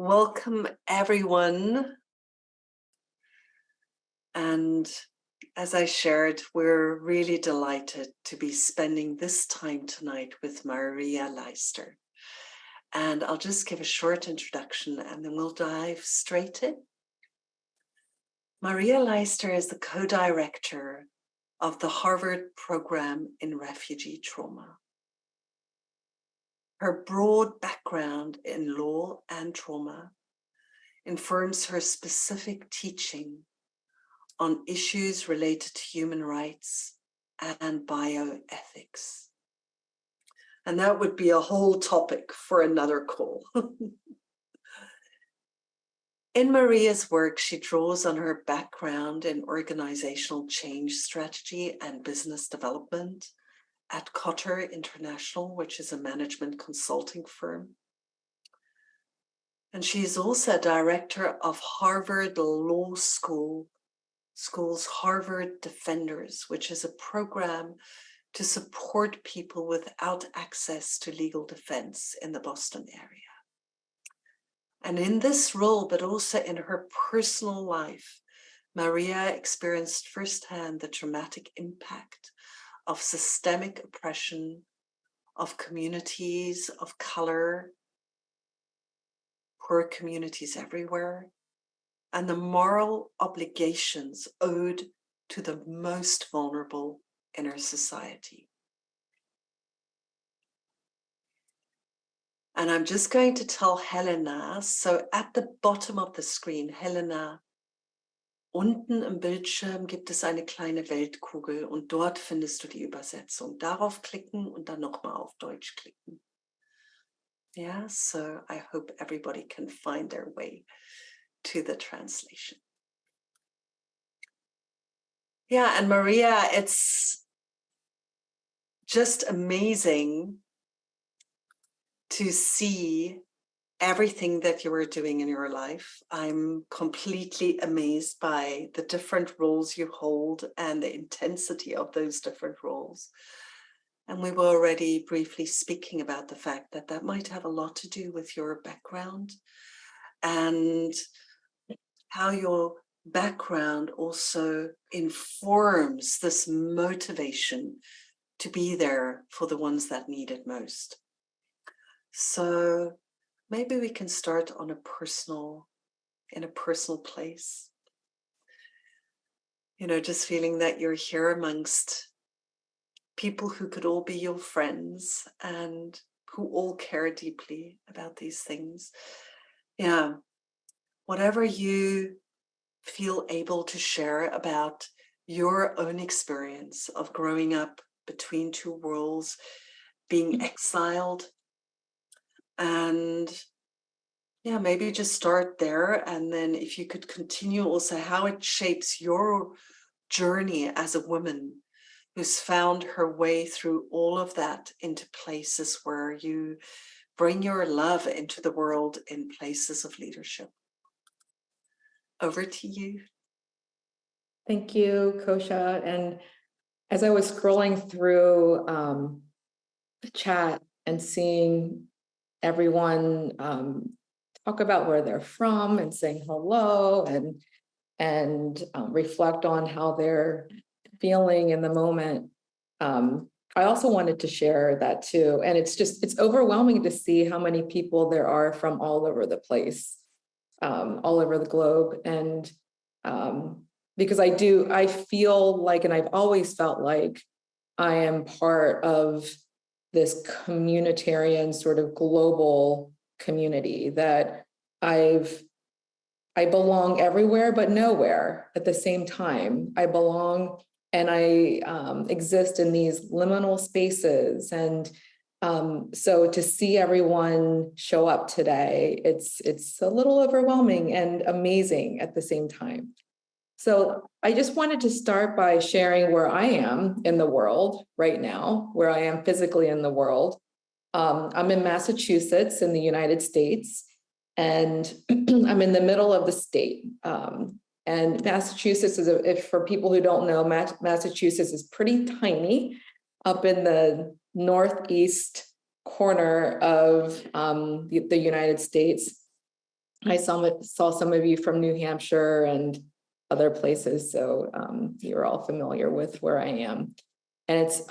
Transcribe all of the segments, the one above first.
Welcome, everyone. And as I shared, we're really delighted to be spending this time tonight with Maria Leister. And I'll just give a short introduction and then we'll dive straight in. Maria Leister is the co-director of the Harvard Program in Refugee Trauma. Her broad background in law and trauma informs her specific teaching on issues related to human rights and bioethics. And that would be a whole topic for another call. In Maria's work, she draws on her background in organizational change strategy and business development at Qatar International, which is a management consulting firm. And she is also director of Harvard Law School's Harvard Defenders, which is a program to support people without access to legal defense in the Boston area. And in this role, but also in her personal life, Maria experienced firsthand the traumatic impact of systemic oppression of communities of color, poor communities everywhere, and the moral obligations owed to the most vulnerable in our society. And I'm just going to tell Helena, so at the bottom of the screen, Helena, unten im Bildschirm gibt es eine kleine Weltkugel und dort findest du die Übersetzung. Darauf klicken und dann nochmal auf Deutsch klicken. Yeah, so I hope everybody can find their way to the translation. Yeah, and Maria, it's just amazing to see everything that you are doing in your life. I'm completely amazed by the different roles you hold and the intensity of those different roles. And we were already briefly speaking about the fact that that might have a lot to do with your background and how your background also informs this motivation to be there for the ones that need it most. So maybe we can start on in a personal place. You know, just feeling that you're here amongst people who could all be your friends and who all care deeply about these things. Yeah, whatever you feel able to share about your own experience of growing up between two worlds, being exiled, and yeah, maybe just start there. And then if you could continue also how it shapes your journey as a woman who's found her way through all of that into places where you bring your love into the world in places of leadership. Over to you. Thank you, Kosha. And as I was scrolling through the chat and seeing everyone talk about where they're from and saying hello and reflect on how they're feeling in the moment, I also wanted to share that too. And it's overwhelming to see how many people there are from all over the place, all over the globe. And because I feel like, and I've always felt like I am part of this communitarian sort of global community, that I belong everywhere but nowhere at the same time. I belong and I exist in these liminal spaces. And so to see everyone show up today, it's a little overwhelming and amazing at the same time. So I just wanted to start by sharing where I am in the world right now, where I am physically in the world. I'm in Massachusetts in the United States, and I'm in the middle of the state. And Massachusetts is, for people who don't know, Massachusetts is pretty tiny up in the northeast corner of the United States. I saw some of you from New Hampshire and other places, so you're all familiar with where I am. And it's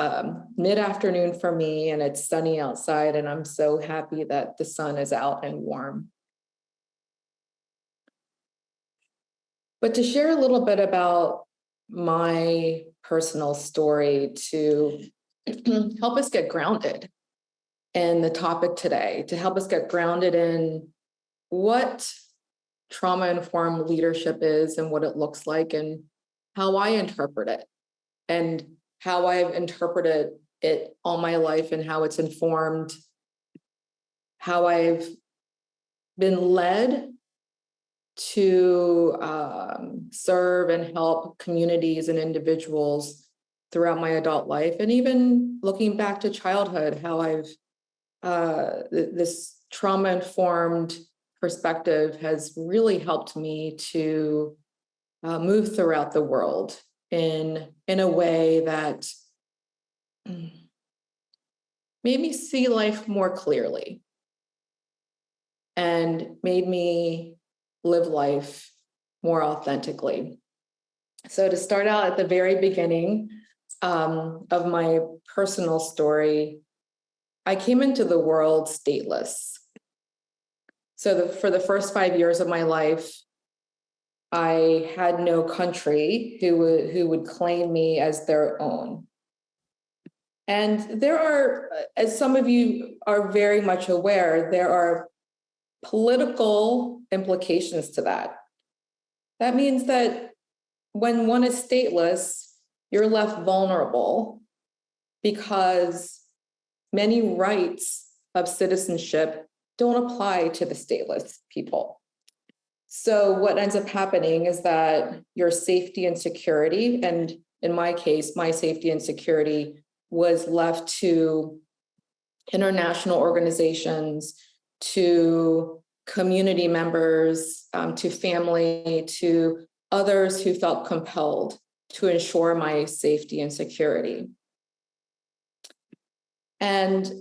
mid-afternoon for me, and it's sunny outside, and I'm so happy that the sun is out and warm. But to share a little bit about my personal story to help us get grounded in the topic today, to help us get grounded in what trauma-informed leadership is and what it looks like and how I interpret it and how I've interpreted it all my life and how it's informed how I've been led to serve and help communities and individuals throughout my adult life, and even looking back to childhood, how I've this trauma-informed perspective has really helped me to move throughout the world in a way that made me see life more clearly and made me live life more authentically. So to start out at the very beginning of my personal story, I came into the world stateless. So for the first 5 years of my life, I had no country who would claim me as their own. And there are, as some of you are very much aware, there are political implications to that. That means that when one is stateless, you're left vulnerable because many rights of citizenship don't apply to the stateless people. So what ends up happening is that your safety and security, and in my case, my safety and security was left to international organizations, to community members, to family, to others who felt compelled to ensure my safety and security. And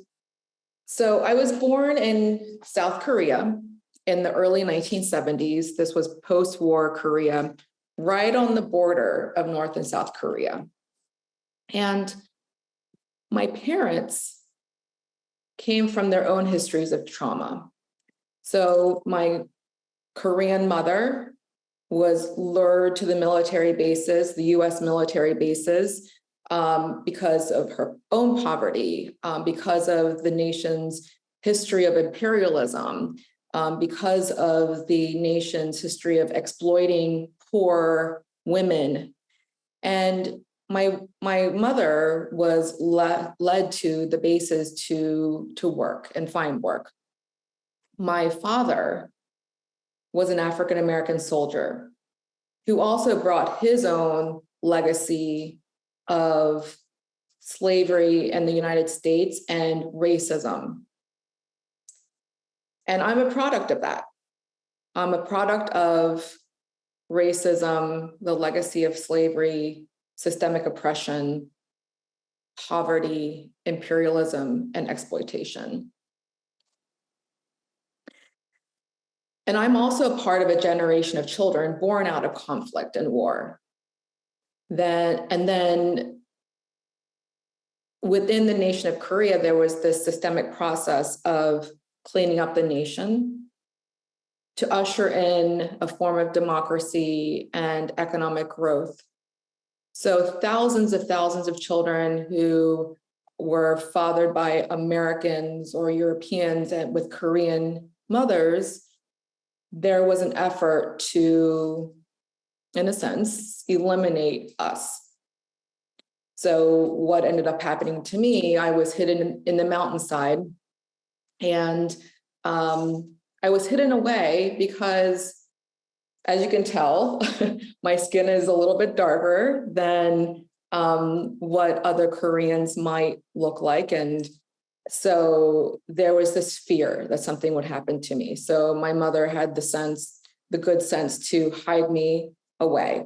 so I was born in South Korea in the early 1970s. This was post-war Korea, right on the border of North and South Korea. And my parents came from their own histories of trauma. So my Korean mother was lured to the military bases, the US military bases, because of her own poverty, because of the nation's history of imperialism, because of the nation's history of exploiting poor women. And my mother was led to the bases to work and find work. My father was an African-American soldier who also brought his own legacy of slavery in the United States and racism. And I'm a product of that. I'm a product of racism, the legacy of slavery, systemic oppression, poverty, imperialism, and exploitation. And I'm also part of a generation of children born out of conflict and war. And then within the nation of Korea, there was this systemic process of cleaning up the nation to usher in a form of democracy and economic growth. So thousands of children who were fathered by Americans or Europeans and with Korean mothers, there was an effort to, in a sense, eliminate us. So what ended up happening to me, I was hidden in the mountainside, and I was hidden away because, as you can tell, my skin is a little bit darker than what other Koreans might look like. And so there was this fear that something would happen to me. So my mother had the good sense to hide me away.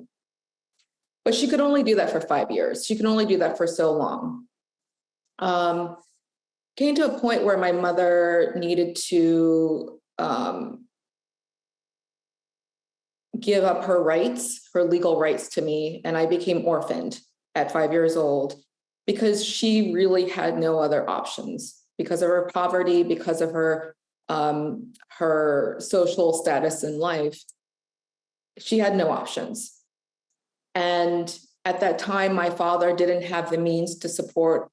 But she could only do that for 5 years. She could only do that for so long. Came to a point where my mother needed to give up her rights, her legal rights to me, and I became orphaned at 5 years old because she really had no other options because of her poverty, because of her her social status in life. She had no options. And at that time, my father didn't have the means to support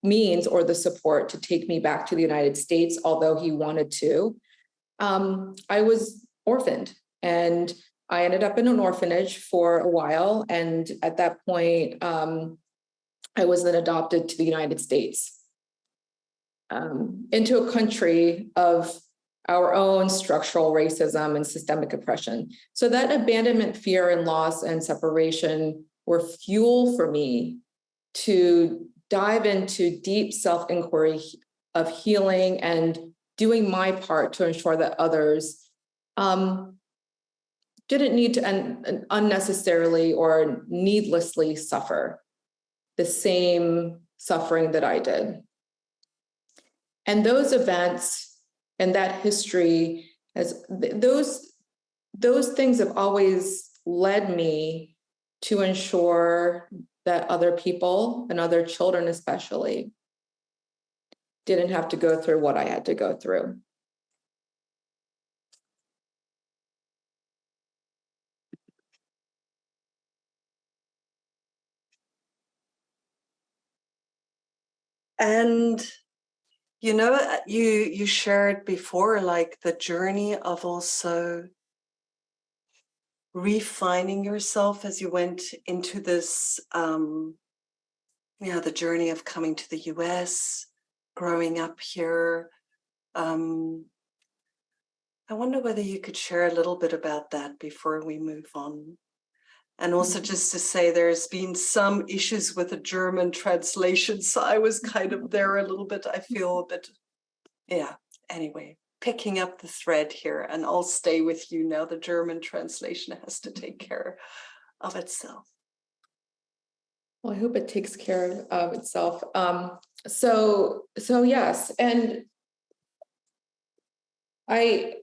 the support to take me back to the United States, although he wanted to. I was orphaned, and I ended up in an orphanage for a while. And at that point, I was then adopted to the United States, into a country of our own structural racism and systemic oppression. So that abandonment, fear, and loss and separation were fuel for me to dive into deep self-inquiry of healing and doing my part to ensure that others didn't need to unnecessarily or needlessly suffer the same suffering that I did. And those events and that history, those things have always led me to ensure that other people and other children especially didn't have to go through what I had to go through. And you know, you shared before, like the journey of also refining yourself as you went into this, the journey of coming to the US, growing up here. I wonder whether you could share a little bit about that before we move on. And also just to say there's been some issues with the German translation, so I was kind of there a little bit. I feel a bit, anyway, picking up the thread here, and I'll stay with you now. The German translation has to take care of itself. Well, I hope it takes care of itself. So yes, and I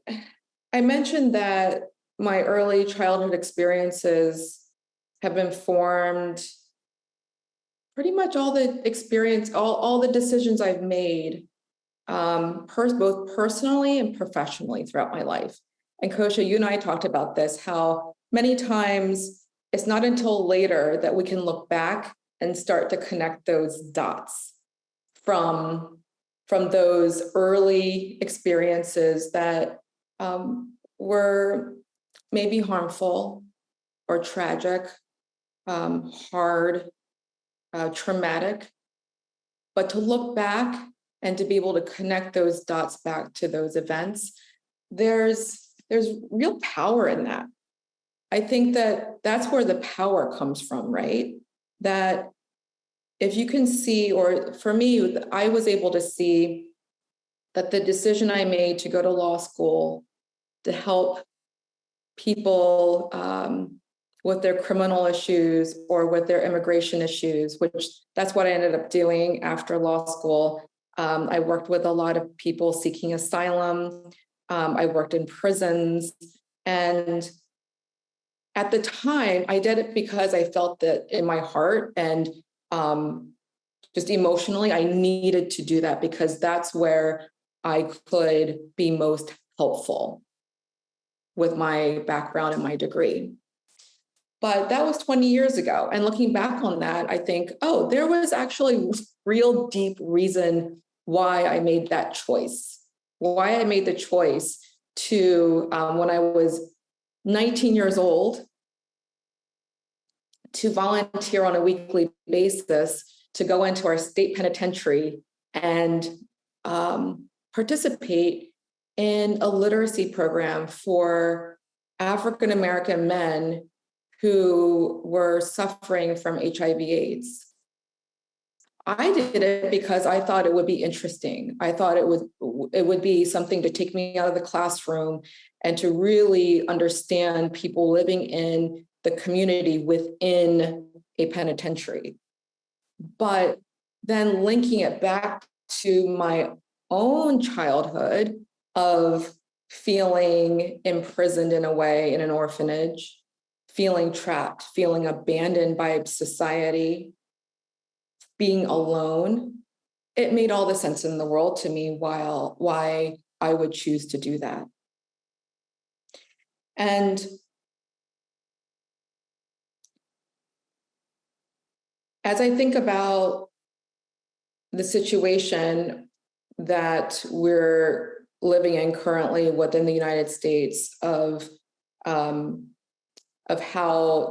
mentioned that my early childhood experiences have informed pretty much all the experience, all the decisions I've made, both personally and professionally throughout my life. And Kosha, you and I talked about this, how many times it's not until later that we can look back and start to connect those dots from those early experiences that were maybe harmful or tragic, hard, traumatic, but to look back and to be able to connect those dots back to those events, there's real power in that. I think that that's where the power comes from, right? That if you can see, or for me, I was able to see that the decision I made to go to law school to help people with their criminal issues or with their immigration issues, which that's what I ended up doing after law school. I worked with a lot of people seeking asylum. I worked in prisons. And at the time, I did it because I felt that in my heart and just emotionally, I needed to do that because that's where I could be most helpful with my background and my degree. But that was 20 years ago. And looking back on that, I think, oh, there was actually real deep reason why I made that choice, why I made the choice to, when I was 19 years old, to volunteer on a weekly basis to go into our state penitentiary and participate in a literacy program for African-American men who were suffering from HIV/AIDS. I did it because I thought it would be interesting. I thought it would be something to take me out of the classroom and to really understand people living in the community within a penitentiary. But then linking it back to my own childhood of feeling imprisoned in a way in an orphanage, feeling trapped, feeling abandoned by society, being alone. It made all the sense in the world to me why I would choose to do that. And as I think about the situation that we're living in currently within the United States of how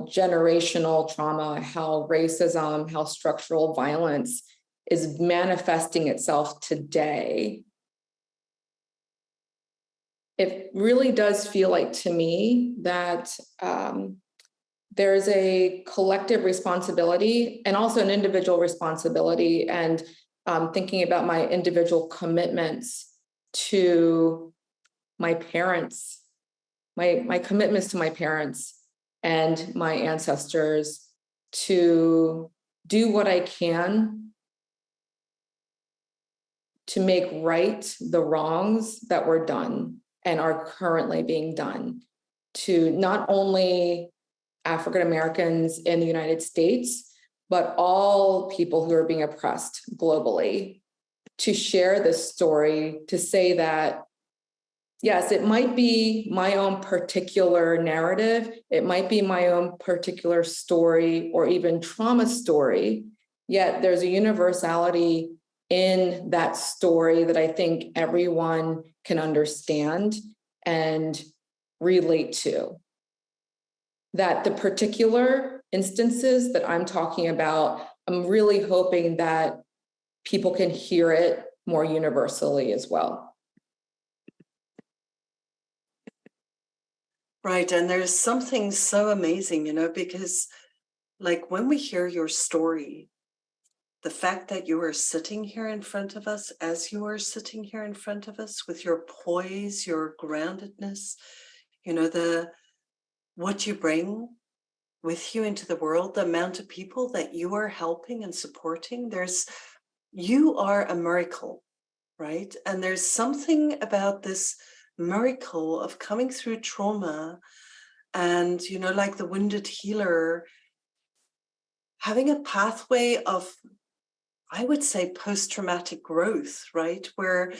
generational trauma, how racism, how structural violence is manifesting itself today, it really does feel like to me that there's a collective responsibility and also an individual responsibility, and thinking about my individual commitments to my parents, my commitments to my parents and my ancestors to do what I can to make right the wrongs that were done and are currently being done to not only African Americans in the United States, but all people who are being oppressed globally, to share this story, to say that, yes, it might be my own particular narrative, it might be my own particular story or even trauma story, yet there's a universality in that story that I think everyone can understand and relate to. That the particular instances that I'm talking about, I'm really hoping that people can hear it more universally as well. Right. And there's something so amazing, because like when we hear your story, the fact that you are sitting here in front of us, as you are sitting here in front of us with your poise, your groundedness, what you bring with you into the world, the amount of people that you are helping and supporting, you are a miracle, right? And there's something about this miracle of coming through trauma and, like the wounded healer, having a pathway of, I would say, post-traumatic growth, right? Where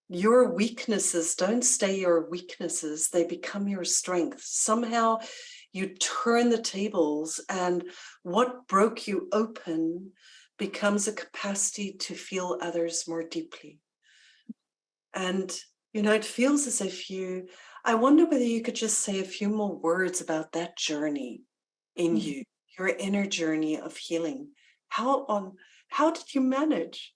your weaknesses don't stay your weaknesses, they become your strengths. Somehow you turn the tables, and what broke you open becomes a capacity to feel others more deeply. And, it feels as if I wonder whether you could just say a few more words about that journey in you, your inner journey of healing. How did you manage?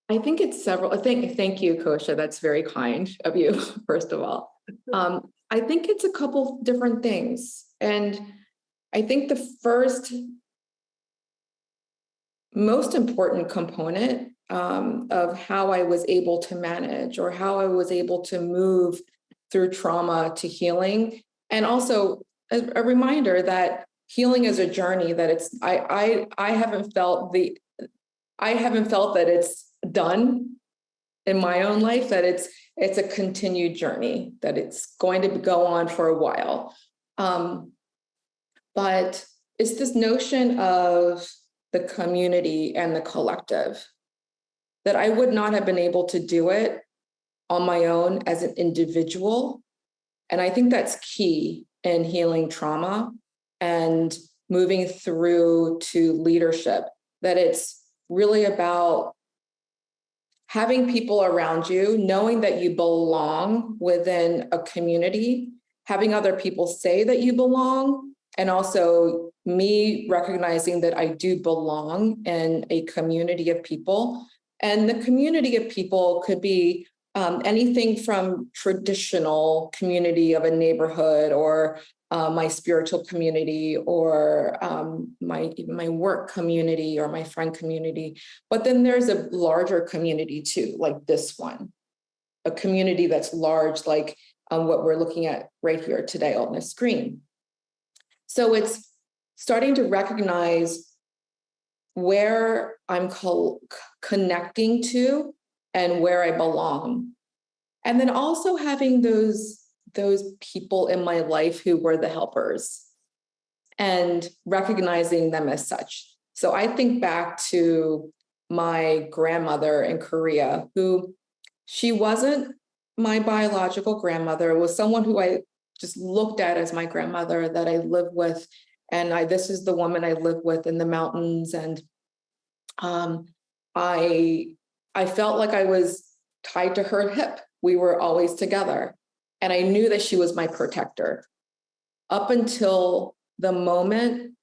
I think it's several. Thank you, Kosha. That's very kind of you, first of all. I think it's a couple different things. And I think the first most important component of how I was able to manage or how I was able to move through trauma to healing, and also a reminder that healing is a journey, that I haven't felt that it's done in my own life, that it's a continued journey, that it's going to go on for a while. But it's this notion of the community and the collective, that I would not have been able to do it on my own as an individual. And I think that's key in healing trauma and moving through to leadership, that it's really about having people around you, knowing that you belong within a community, having other people say that you belong, and also me recognizing that I do belong in a community of people. And the community of people could be anything from traditional community of a neighborhood, or my spiritual community, or my work community, or my friend community. But then there's a larger community too, like this one, a community that's large, like what we're looking at right here today on the screen. So it's starting to recognize where I'm connecting to and where I belong. And then also having those people in my life who were the helpers and recognizing them as such. So I think back to my grandmother in Korea, who she wasn't my biological grandmother. It was someone who I just looked at as my grandmother that I lived with. And this is the woman I lived with in the mountains. And I felt like I was tied to her hip. We were always together. And I knew that she was my protector. Up until the moment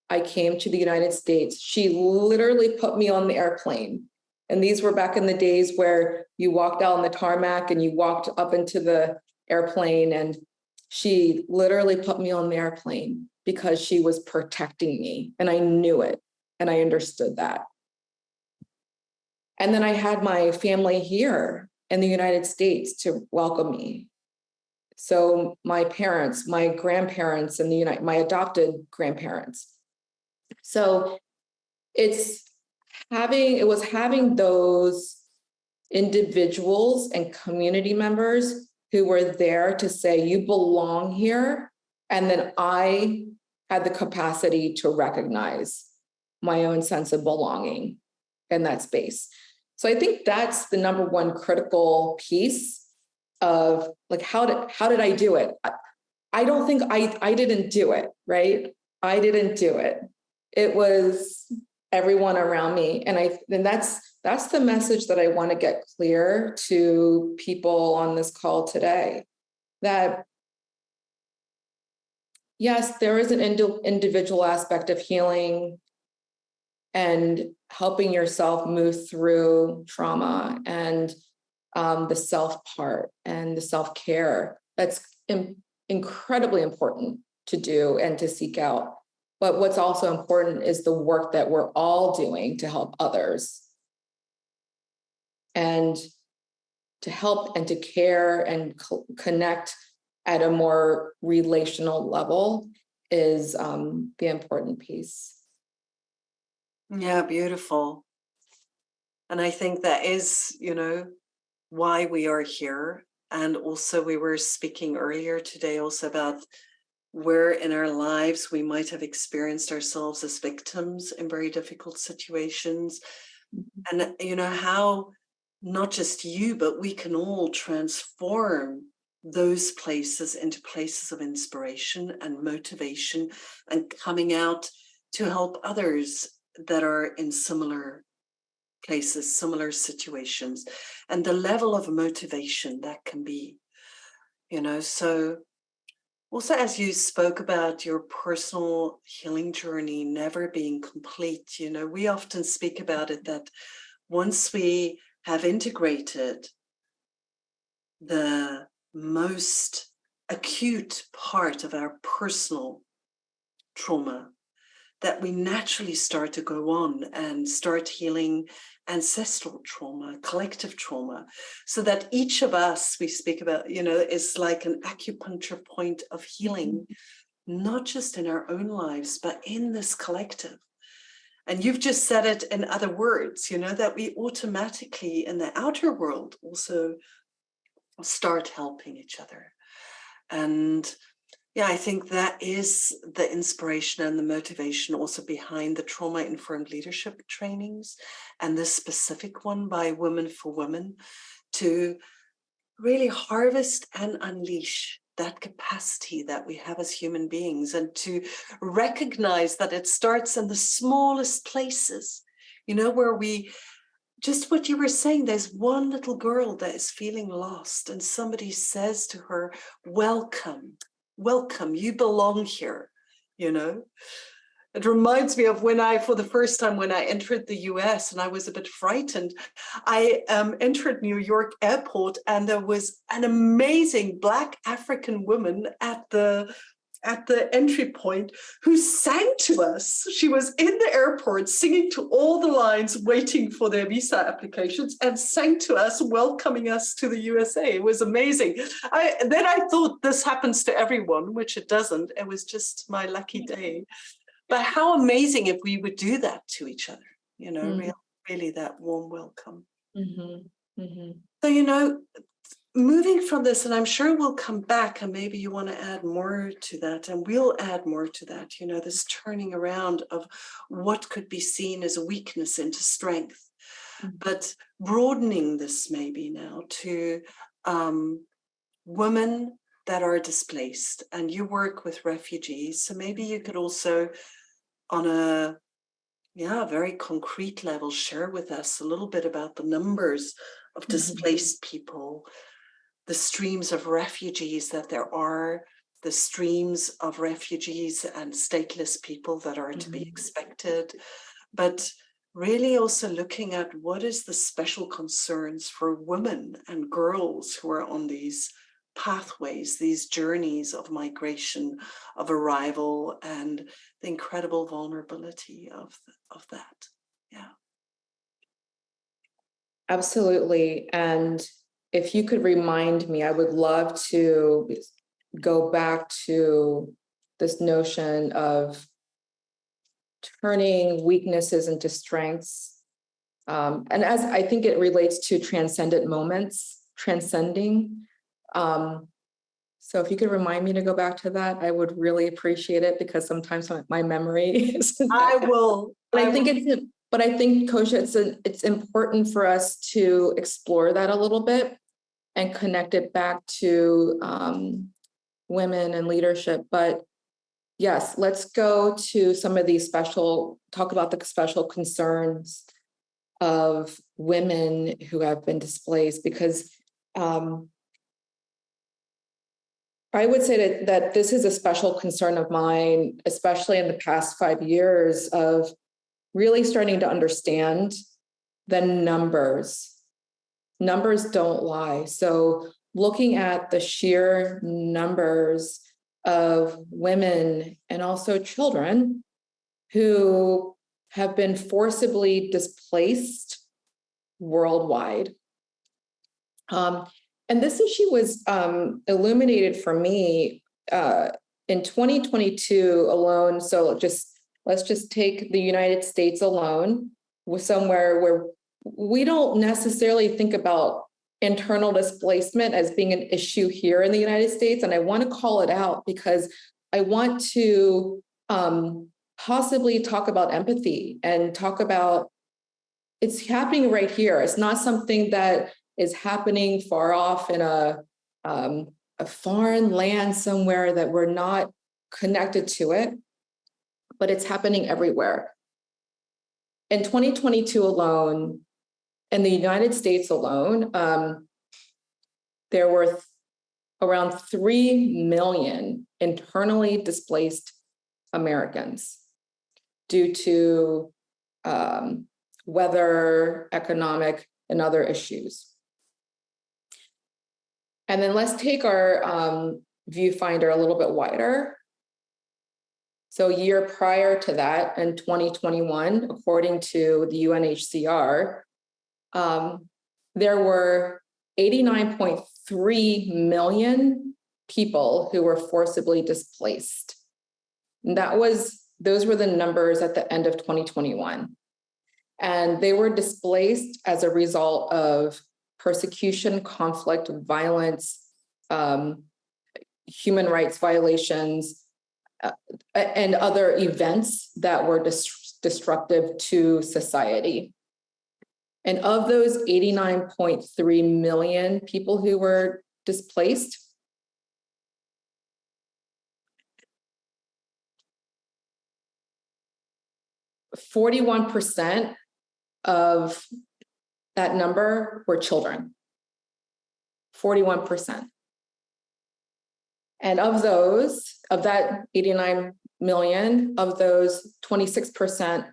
I came to the United States, she literally put me on the airplane. And these were back in the days where you walked out on the tarmac and you walked up into the airplane, and she literally put me on the airplane because she was protecting me. And I knew it and I understood that. And then I had my family here in the United States to welcome me. So my parents, my grandparents in the my adopted grandparents. So it was having those individuals and community members who were there to say, you belong here. And then I had the capacity to recognize my own sense of belonging in that space. So I think that's the number one critical piece of like, how did I do it? I don't think I didn't do it, right? I didn't do it. It was everyone around me. And that's the message that I want to get clear to people on this call today, that yes, there is an individual aspect of healing and helping yourself move through trauma, and the self part and the self-care. That's incredibly important to do and to seek out. But what's also important is the work that we're all doing to help others and to help and to care and connect at a more relational level is the important piece. Yeah, beautiful. And I think that is, why we are here. And also we were speaking earlier today also about where in our lives we might have experienced ourselves as victims in very difficult situations. And how not just you, but we can all transform those places into places of inspiration and motivation and coming out to help others that are in similar places, similar situations, and the level of motivation that can be, so also, as you spoke about your personal healing journey never being complete, we often speak about it that once we have integrated the most acute part of our personal trauma, that we naturally start to go on and start healing ancestral trauma, collective trauma, so that each of us, we speak about, is like an acupuncture point of healing, not just in our own lives, but in this collective. And you've just said it in other words, that we automatically in the outer world also start helping each other. And yeah, I think that is the inspiration and the motivation also behind the trauma-informed leadership trainings, and this specific one by Women for Women, to really harvest and unleash that capacity that we have as human beings, and to recognize that it starts in the smallest places, where we, just what you were saying, there's one little girl that is feeling lost and somebody says to her, welcome, you belong here. It reminds me of for the first time when I entered the US and I was a bit frightened. I entered New York airport and there was an amazing Black African woman at the entry point who sang to us. She was in the airport singing to all the lines, waiting for their visa applications, and sang to us, welcoming us to the USA. It was amazing. Then I thought this happens to everyone, which it doesn't. It was just my lucky day. But how amazing if we would do that to each other, really that warm welcome. Mm-hmm. Mhm. So, moving from this, and I'm sure we'll come back and maybe you want to add more to that, and we'll add more to that, this turning around of what could be seen as a weakness into strength, but broadening this maybe now to women that are displaced, and you work with refugees. So maybe you could also, on a very concrete level, share with us a little bit about the numbers of displaced people, the streams of refugees that there are, the streams of refugees and stateless people that are to be expected, but really also looking at what is the special concerns for women and girls who are on these pathways, these journeys of migration, of arrival, and the incredible vulnerability of that. Yeah. Absolutely. And if you could remind me, I would love to go back to this notion of turning weaknesses into strengths. And as I think it relates to transcendent moments, transcending. So if you could remind me to go back to that, I would really appreciate it, because sometimes my memory isn't. I will. But I think Kosha, it's important for us to explore that a little bit and connect it back to women and leadership. But yes, let's go to some of these talk about the special concerns of women who have been displaced, because I would say that this is a special concern of mine, especially in the past 5 years, of really starting to understand the numbers. Numbers don't lie. So looking at the sheer numbers of women and also children who have been forcibly displaced worldwide. And this issue was illuminated for me in 2022 alone. So let's just take the United States alone, with somewhere where we don't necessarily think about internal displacement as being an issue here in the United States. And I want to call it out because I want to possibly talk about empathy and talk about it's happening right here. It's not something that is happening far off in a foreign land somewhere that we're not connected to it, but it's happening everywhere. In 2022 alone, in the United States alone, there were around 3 million internally displaced Americans due to weather, economic, and other issues. And then let's take our viewfinder a little bit wider. So a year prior to that, in 2021, according to the UNHCR, there were 89.3 million people who were forcibly displaced. And those were the numbers at the end of 2021. And they were displaced as a result of persecution, conflict, violence, human rights violations, and other events that were destructive to society. And of those 89.3 million people who were displaced, 41% of that number were children. 41%. And of that 89 million, of those 26%,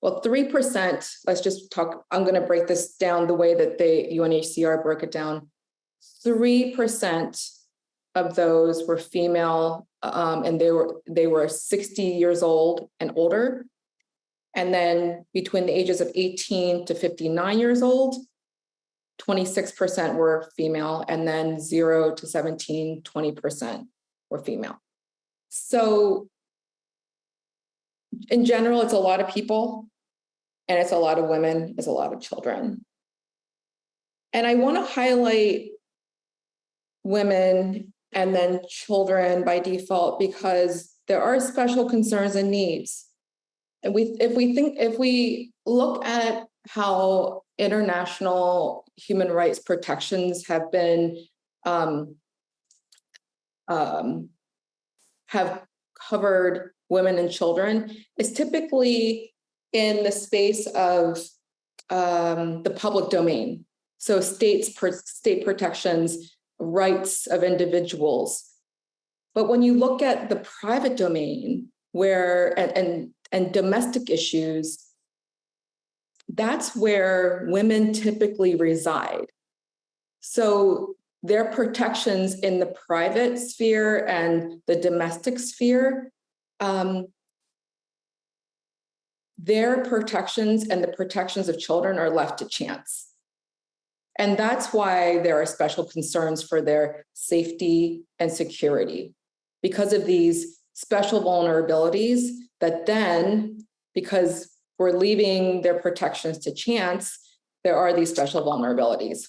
well, 3%, let's just talk, I'm going to break this down the way that the UNHCR broke it down. 3% of those were female, and they were 60 years old and older. And then between the ages of 18 to 59 years old, 26% were female, and then 0 to 17, 20% were female. So in general, it's a lot of people. and it's a lot of women, it's a lot of children. And I want to highlight women and then children by default because there are special concerns and needs. And if we look at how international human rights protections have been have covered women and children, it's typically in the space of the public domain. So state protections, rights of individuals. But when you look at the private domain, where and domestic issues, that's where women typically reside. So their protections in the private sphere and the domestic sphere, their protections and the protections of children are left to chance. And that's why there are special concerns for their safety and security, because of these special vulnerabilities that then, because we're leaving their protections to chance, there are these special vulnerabilities.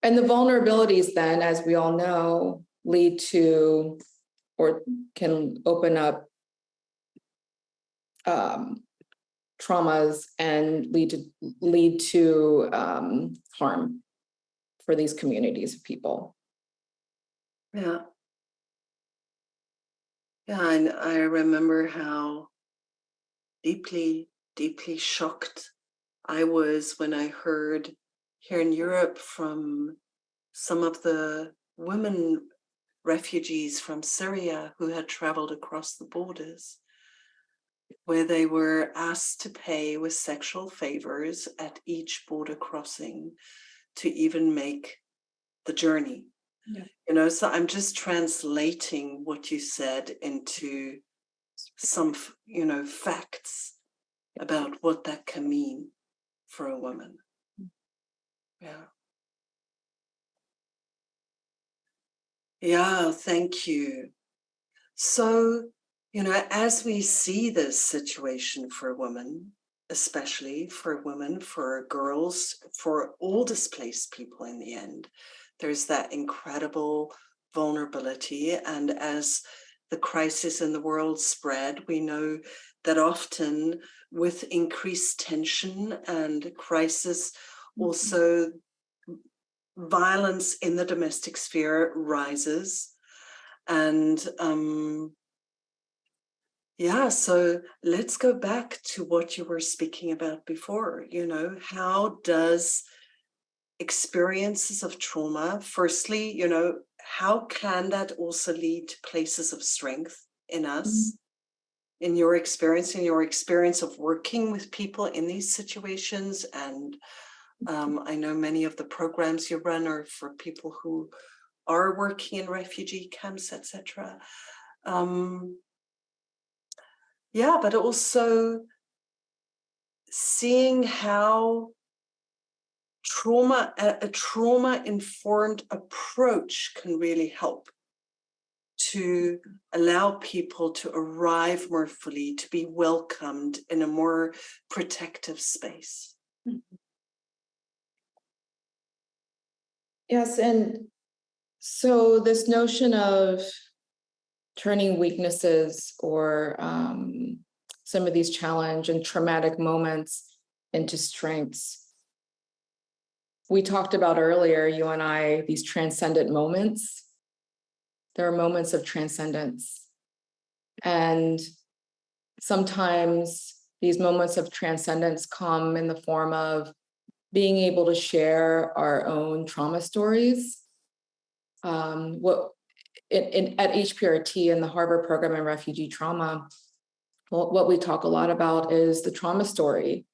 And the vulnerabilities then, as we all know, lead to or can open up traumas and lead to harm for these communities of people. Yeah. Yeah, and I remember how deeply, deeply shocked I was when I heard here in Europe from some of the women refugees from Syria who had traveled across the borders, where they were asked to pay with sexual favors at each border crossing to even make the journey. Yeah. You know, so I'm just translating what you said into some, you know, facts about what that can mean for a woman. Yeah. Yeah, thank you. So, you know, as we see this situation for women, especially for women, for girls, for all displaced people in the end, there's that incredible vulnerability. And as the crisis in the world spread, we know that often with increased tension and crisis, also violence in the domestic sphere rises. And yeah, so let's go back to what you were speaking about before. You know, how does experiences of trauma, firstly, you know, how can that also lead to places of strength in us? In your experience of working with people in these situations? And I know many of the programs you run are for people who are working in refugee camps, etc. Yeah, but also seeing how a trauma-informed approach can really help to allow people to arrive more fully, to be welcomed in a more protective space. Yes, and so this notion of turning weaknesses or some of these challenge and traumatic moments into strengths. We talked about earlier, you and I, these transcendent moments. There are moments of transcendence. And sometimes these moments of transcendence come in the form of being able to share our own trauma stories. At HPRT in the Harvard Program in Refugee Trauma, what we talk a lot about is the trauma story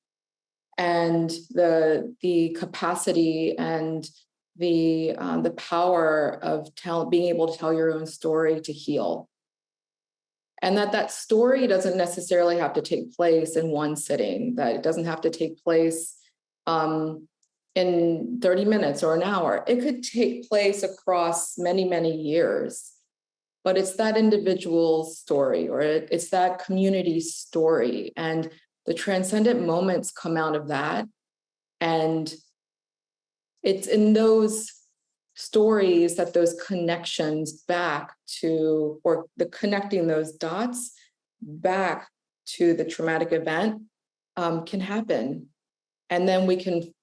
and the capacity and the power of being able to tell your own story to heal. And that story doesn't necessarily have to take place in one sitting, that it doesn't have to take place in 30 minutes or an hour. It could take place across many, many years. but it's that individual story, or it's that community story. And the transcendent moments come out of that. And it's in those stories that those connections back to, or the connecting those dots back to the traumatic event can happen. And then we can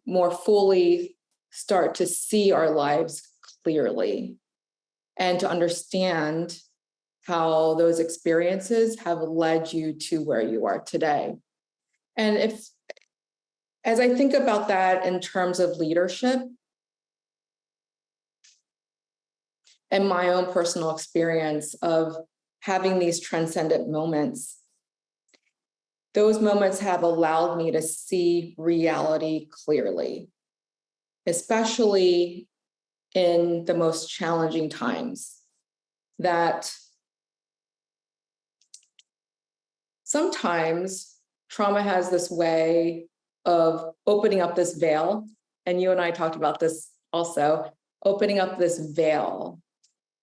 more fully start to see our lives clearly and to understand how those experiences have led you to where you are today. And as I think about that in terms of leadership and my own personal experience of having these transcendent moments, those moments have allowed me to see reality clearly, especially in the most challenging times. That sometimes trauma has this way of opening up this veil, and you and I talked about this also, opening up this veil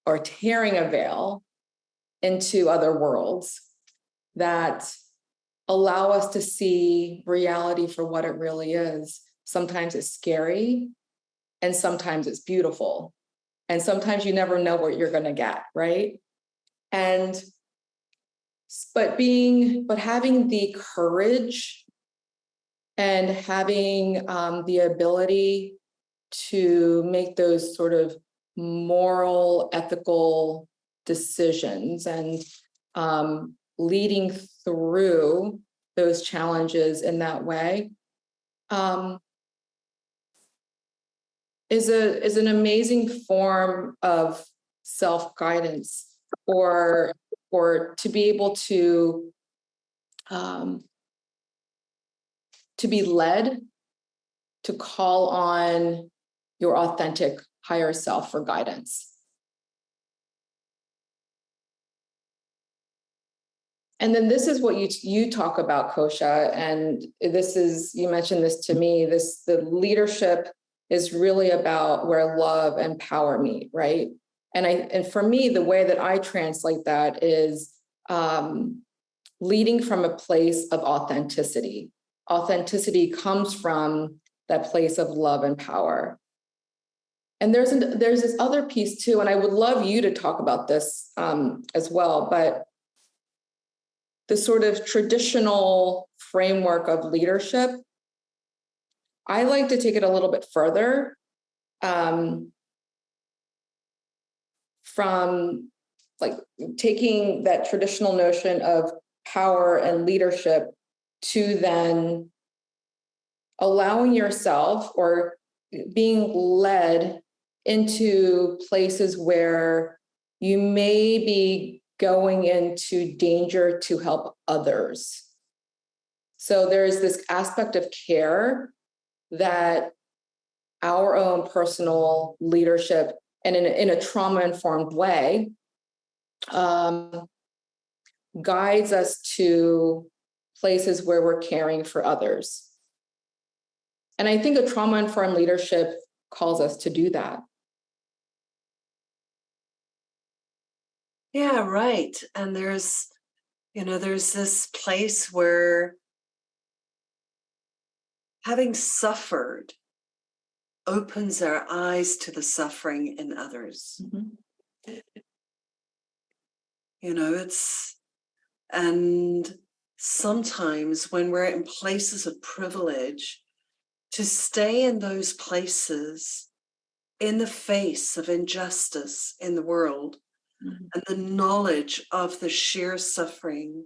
or tearing a veil into other worlds that allow us to see reality for what it really is. Sometimes it's scary, and sometimes it's beautiful. And sometimes you never know what you're going to get, right? But having the courage and having the ability to make those sort of moral, ethical decisions and leading through those challenges in that way is an amazing form of self-guidance, or to be able to be led to call on your authentic higher self for guidance. And then this is what you talk about, Kosha, and this is, you mentioned this to me, the leadership is really about where love and power meet, right? And for me, the way that I translate that is leading from a place of authenticity. Authenticity comes from that place of love and power. And there's this other piece too, and I would love you to talk about this as well, but the sort of traditional framework of leadership, I like to take it a little bit further from like taking that traditional notion of power and leadership to then allowing yourself or being led into places where you may be going into danger to help others. So there's this aspect of care that our own personal leadership, and in a trauma-informed way, guides us to places where we're caring for others. And I think a trauma-informed leadership calls us to do that. Yeah, right. And there's this place where having suffered opens our eyes to the suffering in others. Mm-hmm. And sometimes when we're in places of privilege, to stay in those places in the face of injustice in the world, mm-hmm. and the knowledge of the sheer suffering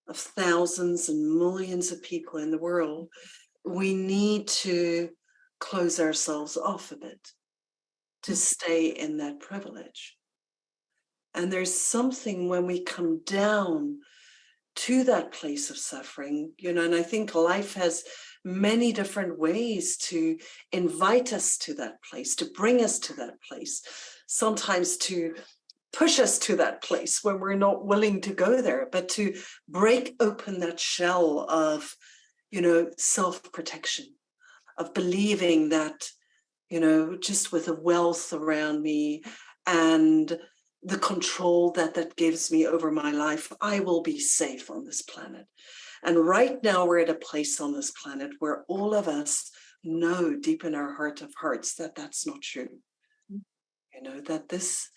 of thousands and millions of people in the world, we need to close ourselves off a bit to stay in that privilege. And there's something when we come down to that place of suffering, and I think life has many different ways to invite us to that place, to bring us to that place, sometimes to push us to that place when we're not willing to go there, but to break open that shell of, self-protection, of believing that, just with a wealth around me and the control that gives me over my life. I will be safe on this planet. And right now we're at a place on this planet where all of us know deep in our heart of hearts that that's not true. You know, that this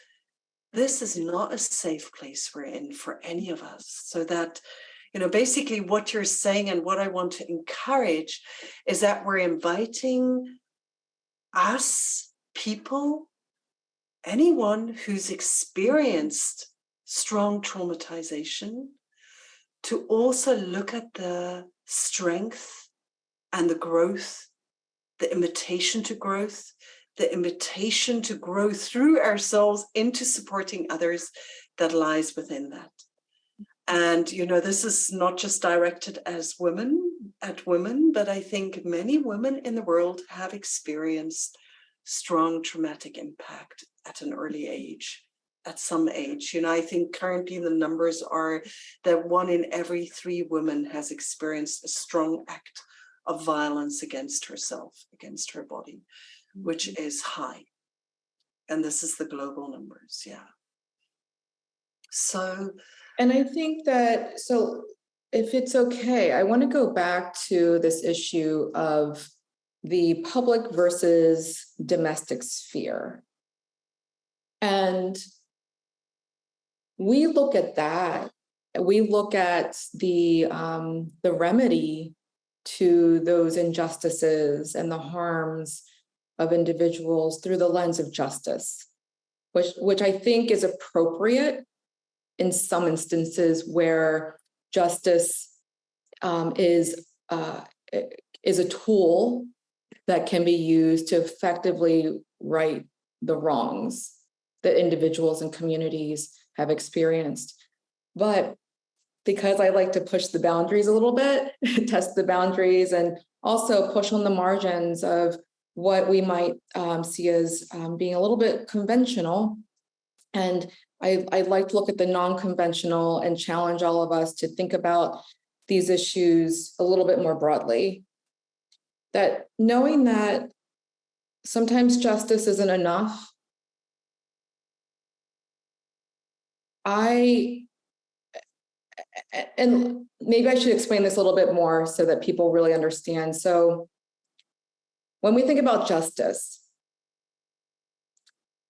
is not a safe place we're in for any of us. So that, you know, basically what you're saying and what I want to encourage is that we're inviting us, people, anyone who's experienced strong traumatization, to also look at the strength and the growth, the invitation to growth, the invitation to grow through ourselves into supporting others that lies within that. And, you know, this is not just directed as women, but I think many women in the world have experienced strong traumatic impact at an early age, at some age. You know, I think currently the numbers are that 1 in every 3 women has experienced a strong act of violence against herself, against her body, which is high. And this is the global numbers, yeah. So, and I think that, so if it's okay, I want to go back to this issue of the public versus domestic sphere. And we look at that, we look at the remedy to those injustices and the harms of individuals through the lens of justice, which I think is appropriate in some instances where justice is a tool that can be used to effectively right the wrongs that individuals and communities have experienced. But because I like to push the boundaries a little bit, test the boundaries, and also push on the margins of what we might see as being a little bit conventional. And I like to look at the non-conventional and challenge all of us to think about these issues a little bit more broadly. That knowing that sometimes justice isn't enough, and maybe I should explain this a little bit more so that people really understand. So when we think about justice,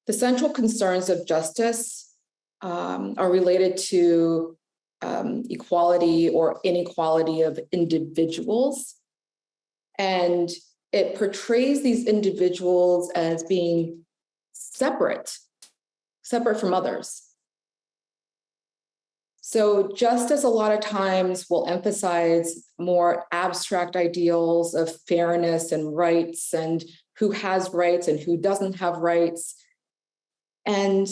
the central concerns of justice are related to equality or inequality of individuals. And it portrays these individuals as being separate from others. So justice a lot of times will emphasize more abstract ideals of fairness and rights and who has rights and who doesn't have rights. And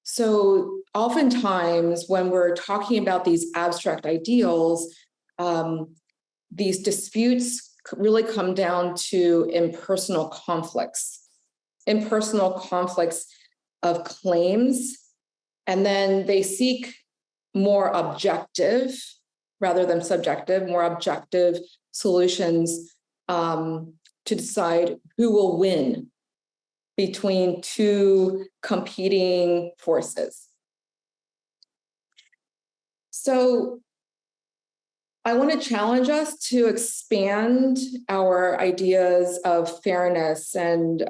so oftentimes when we're talking about these abstract ideals, these disputes really come down to impersonal conflicts of claims. And then they seek more objective, rather than subjective, more objective solutions to decide who will win between two competing forces. So I want to challenge us to expand our ideas of fairness and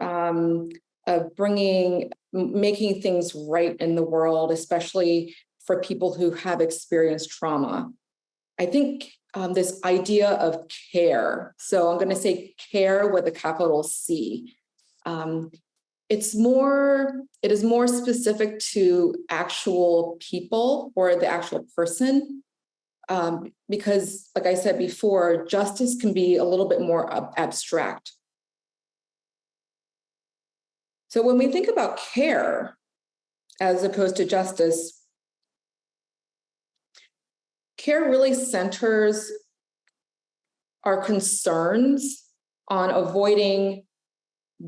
of making things right in the world, especially for people who have experienced trauma. I think this idea of care, so I'm going to say care with a capital C. It is more specific to actual people or the actual person, because, like I said before, justice can be a little bit more abstract. So when we think about care as opposed to justice, care really centers our concerns on avoiding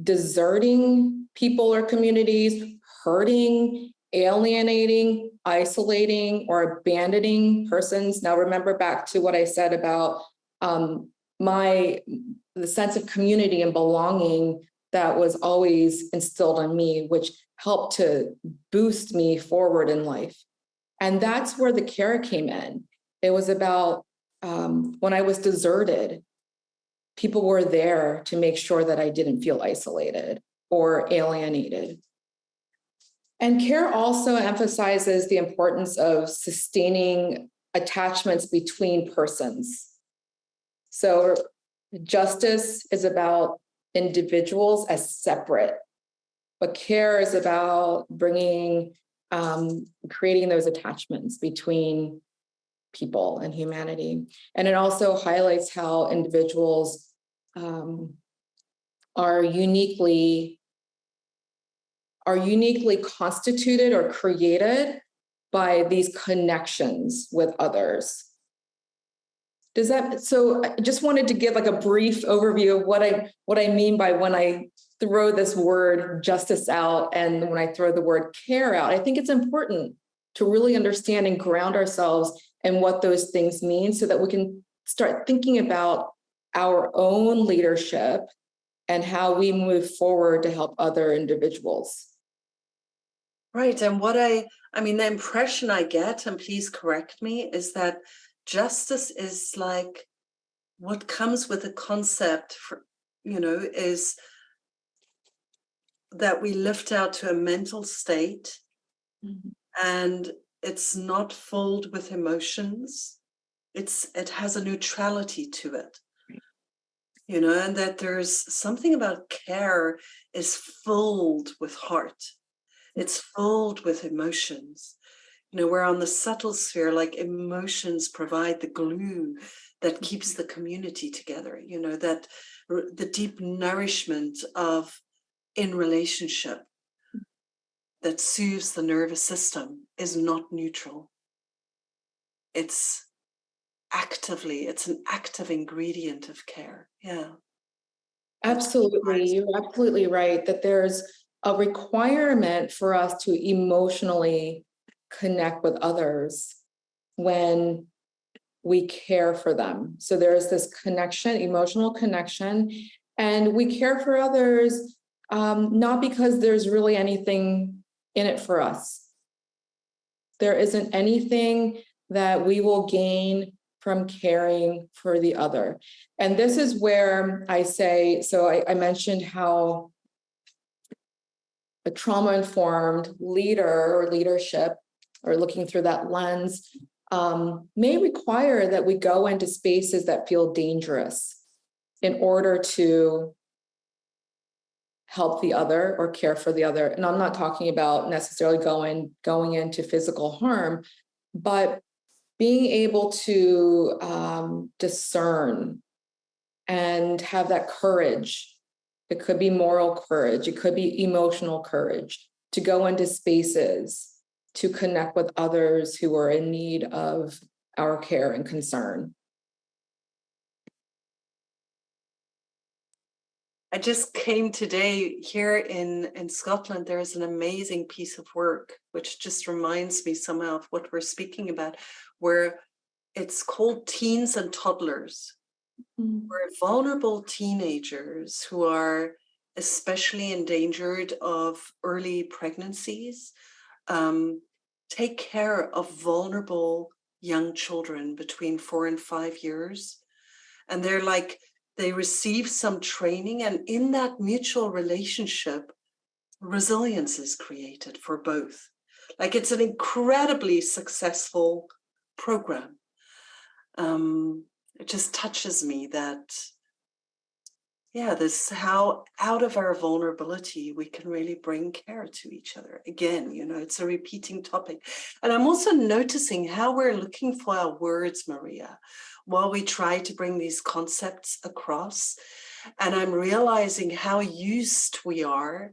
deserting people or communities, hurting, alienating, isolating, or abandoning persons. Now, remember back to what I said about the sense of community and belonging that was always instilled in me, which helped to boost me forward in life. And that's where the care came in. It was about when I was deserted, people were there to make sure that I didn't feel isolated or alienated. And care also emphasizes the importance of sustaining attachments between persons. So justice is about individuals as separate, but care is about creating those attachments between people and humanity. And it also highlights how individuals are uniquely constituted or created by these connections with others. So I just wanted to give like a brief overview of what I mean by when I throw this word justice out and when I throw the word care out. I think it's important to really understand and ground ourselves in what those things mean so that we can start thinking about our own leadership and how we move forward to help other individuals. Right. And the impression I get, and please correct me, is that justice is like what comes with the concept is that we lift out to a mental state, and it's not filled with emotions. It has a neutrality to it, and that there's something about care is filled with heart. It's filled with emotions. Where on the subtle sphere, like emotions provide the glue that keeps the community together, that the deep nourishment of in relationship that soothes the nervous system is not neutral. It's an active ingredient of care. Yeah. Absolutely. You're absolutely right that there's a requirement for us to emotionally connect with others when we care for them. So there's this connection, emotional connection, and we care for others not because there's really anything in it for us. There isn't anything that we will gain from caring for the other. And this is where I say, so I mentioned how a trauma-informed leader or leadership, or looking through that lens, may require that we go into spaces that feel dangerous in order to help the other or care for the other. And I'm not talking about necessarily going into physical harm, but being able to discern and have that courage. It could be moral courage, it could be emotional courage to go into spaces to connect with others who are in need of our care and concern. I just came today here in Scotland. There is an amazing piece of work, which just reminds me somehow of what we're speaking about, where it's called Teens and Toddlers, where vulnerable teenagers who are especially endangered of early pregnancies take care of vulnerable young children between 4 and 5 years. And they receive some training, and in that mutual relationship, resilience is created for both. Like, it's an incredibly successful program. It just touches me that, this how out of our vulnerability we can really bring care to each other. Again, it's a repeating topic. And I'm also noticing how we're looking for our words, Maria, while we try to bring these concepts across. And I'm realizing how used we are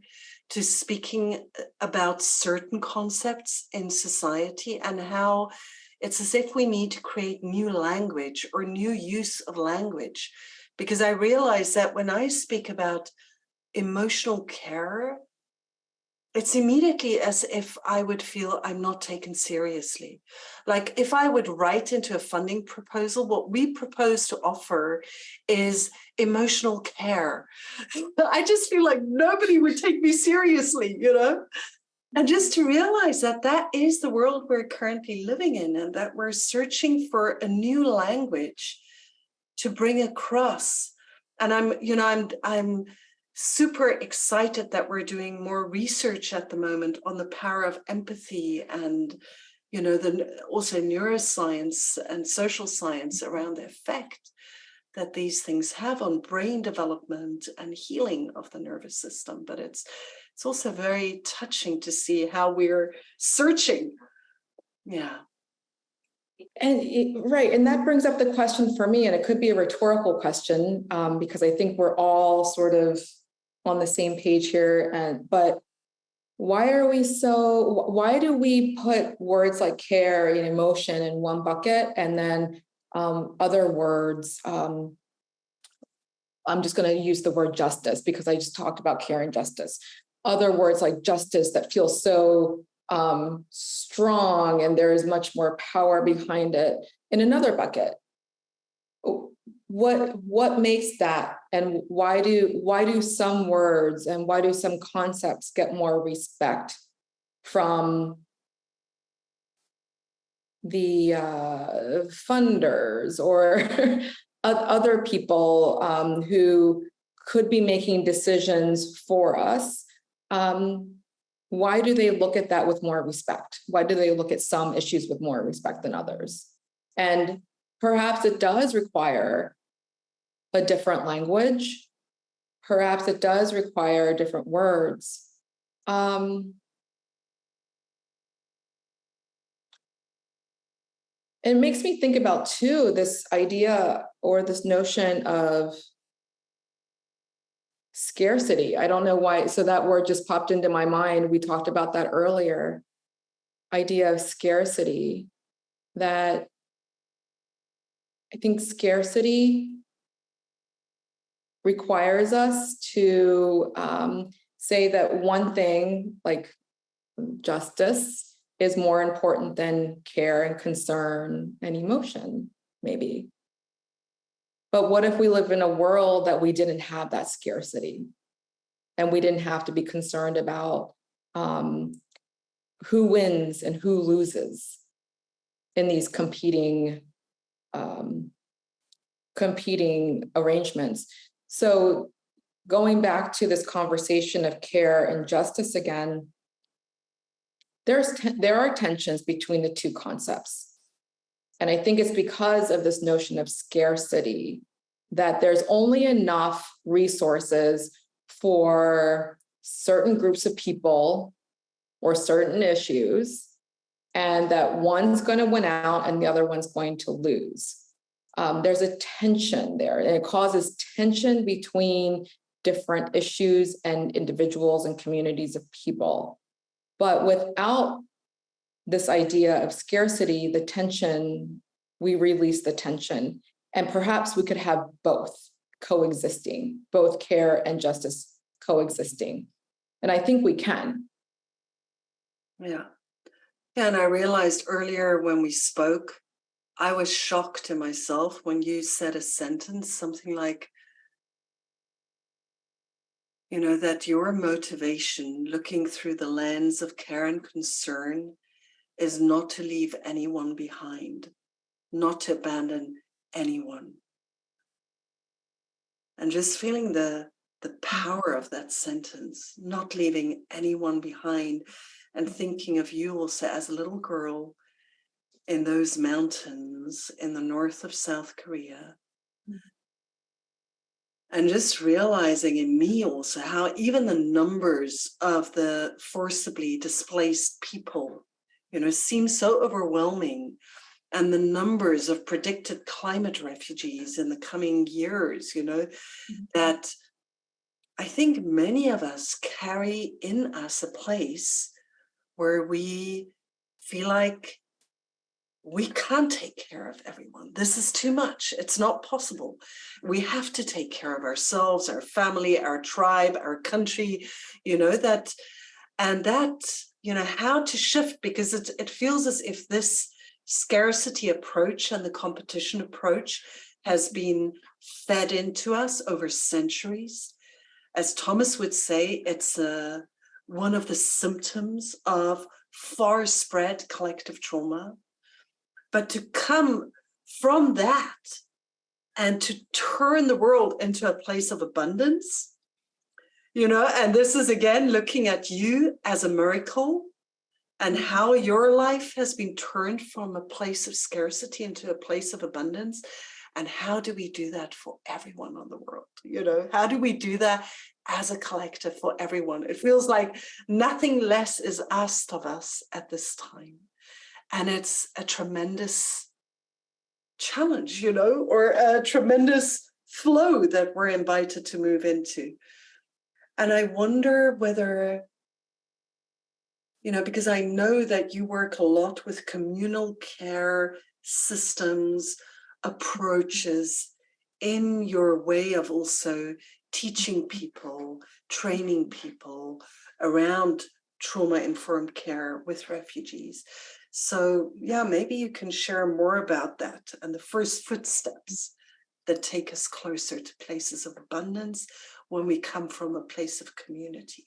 to speaking about certain concepts in society, and how it's as if we need to create new language or new use of language. Because I realize that when I speak about emotional care, it's immediately as if I would feel I'm not taken seriously. Like if I would write into a funding proposal, what we propose to offer is emotional care. I just feel like nobody would take me seriously, you know? And just to realize that that is the world we're currently living in, and that we're searching for a new language to bring across. And I'm super excited that we're doing more research at the moment on the power of empathy and, also neuroscience and social science around the effect that these things have on brain development and healing of the nervous system. But it's also very touching to see how we're searching. Yeah. Right. And that brings up the question for me, and it could be a rhetorical question, because I think we're all sort of on the same page here. But why do we put words like care and emotion in one bucket, and then other words, I'm just going to use the word justice because I just talked about care and justice. Other words like justice that feel so strong and there is much more power behind it in another bucket. What makes that, and why do some words and why do some concepts get more respect from the funders or other people who could be making decisions for us? Why do they look at that with more respect? Why do they look at some issues with more respect than others? And perhaps it does require a different language. Perhaps it does require different words. It makes me think about, too, this idea or this notion of scarcity. I don't know why. So that word just popped into my mind. We talked about that earlier. Idea of scarcity, that I think scarcity requires us to say that one thing like justice is more important than care and concern and emotion, maybe. But what if we live in a world that we didn't have that scarcity and we didn't have to be concerned about who wins and who loses in these competing arrangements? So going back to this conversation of care and justice again, there are tensions between the two concepts. And I think it's because of this notion of scarcity that there's only enough resources for certain groups of people or certain issues, and that one's going to win out and the other one's going to lose. There's a tension there, and it causes tension between different issues and individuals and communities of people. But without this idea of scarcity, the tension, we release the tension. And perhaps we could have both coexisting, both care and justice coexisting. And I think we can. Yeah. Yeah, and I realized earlier when we spoke, I was shocked to myself when you said a sentence, something like, that your motivation looking through the lens of care and concern is not to leave anyone behind, not to abandon anyone. And just feeling the power of that sentence, not leaving anyone behind, and thinking of you also as a little girl in those mountains in the north of South Korea. And just realizing in me also how even the numbers of the forcibly displaced people, seem so overwhelming. And the numbers of predicted climate refugees in the coming years, that I think many of us carry in us a place where we feel like we can't take care of everyone. This is too much. It's not possible. We have to take care of ourselves, our family, our tribe, our country, that. And that, how to shift, because it feels as if this scarcity approach and the competition approach has been fed into us over centuries. As Thomas would say, it's one of the symptoms of far spread collective trauma. But to come from that and to turn the world into a place of abundance, and this is again looking at you as a miracle and how your life has been turned from a place of scarcity into a place of abundance. And how do we do that for everyone on the world? How do we do that as a collective for everyone? It feels like nothing less is asked of us at this time. And it's a tremendous challenge, or a tremendous flow that we're invited to move into. And I wonder whether, because I know that you work a lot with communal care systems, approaches in your way of also teaching people, training people around trauma-informed care with refugees. So yeah, maybe you can share more about that and the first footsteps that take us closer to places of abundance when we come from a place of community.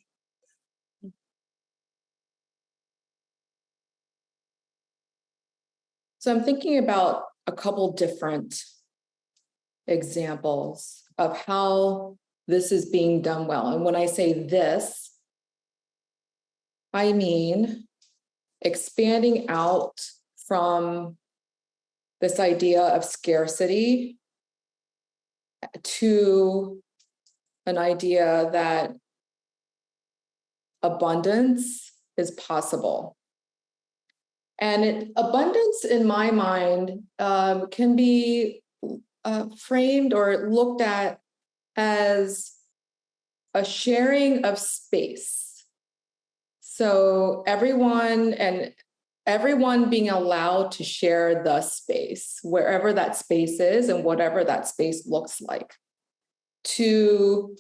So I'm thinking about a couple different examples of how this is being done well. And when I say this, I mean expanding out from this idea of scarcity to an idea that abundance is possible. And abundance, in my mind, can be framed or looked at as a sharing of space. So everyone being allowed to share the space, wherever that space is and whatever that space looks like, to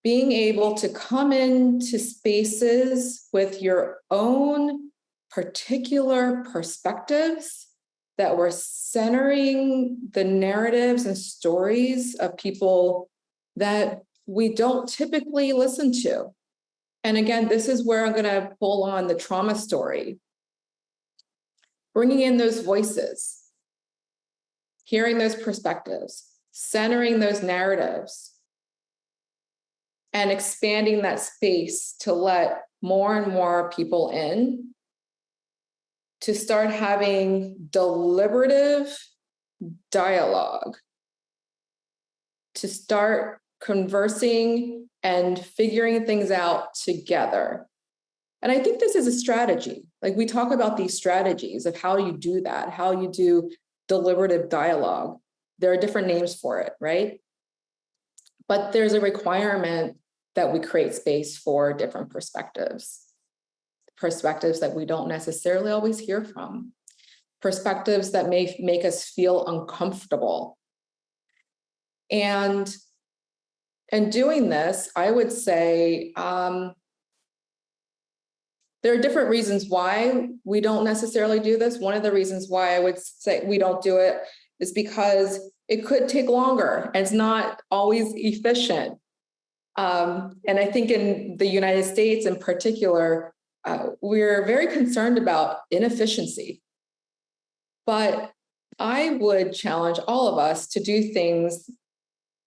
being able to come into spaces with your own particular perspectives that were centering the narratives and stories of people that we don't typically listen to. And again, this is where I'm going to pull on the trauma story, bringing in those voices, hearing those perspectives, centering those narratives, and expanding that space to let more and more people in, to start having deliberative dialogue, to start conversing and figuring things out together. And I think this is a strategy. Like, we talk about these strategies of how you do that, how you do deliberative dialogue. There are different names for it, right? But there's a requirement that we create space for different perspectives that we don't necessarily always hear from, perspectives that may make us feel uncomfortable. And doing this, I would say, there are different reasons why we don't necessarily do this. One of the reasons why I would say we don't do it is because it could take longer and it's not always efficient. And I think in the United States in particular, we're very concerned about inefficiency. But I would challenge all of us to do things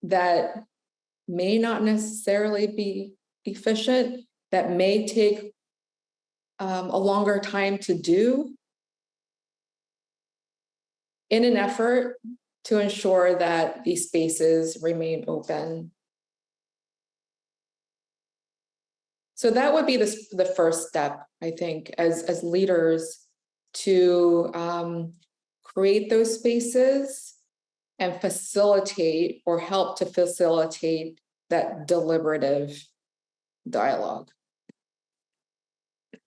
that may not necessarily be efficient, that may take a longer time to do, in an effort to ensure that these spaces remain open. So that would be the first step, I think, as leaders, to create those spaces and facilitate or help to facilitate that deliberative dialogue.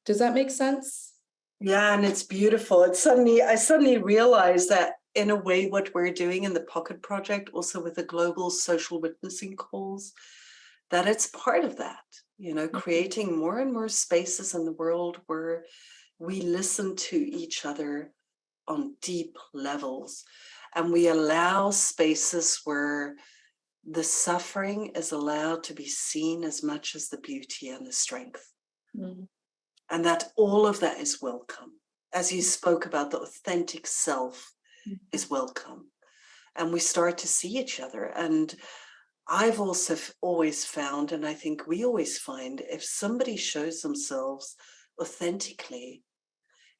Does that make sense? Yeah, and it's beautiful. I suddenly realized that in a way what we're doing in the Pocket Project, also with the global social witnessing calls, that it's part of that, creating more and more spaces in the world where we listen to each other on deep levels, and we allow spaces where the suffering is allowed to be seen as much as the beauty and the strength. Mhm. And that all of that is welcome. As you spoke about, the authentic self is welcome. And we start to see each other. And I've also always found, and I think we always find, if somebody shows themselves authentically,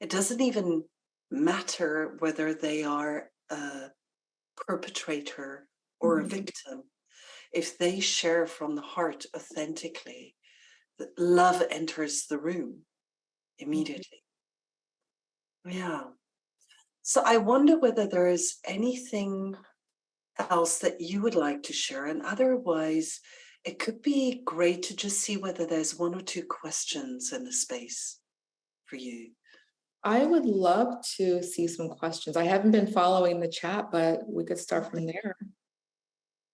it doesn't even matter whether they are a perpetrator or a victim. If they share from the heart authentically, that love enters the room immediately. Yeah. So I wonder whether there is anything else that you would like to share, and otherwise it could be great to just see whether there's one or two questions in the space for you. I would love to see some questions. I haven't been following the chat, but we could start from there.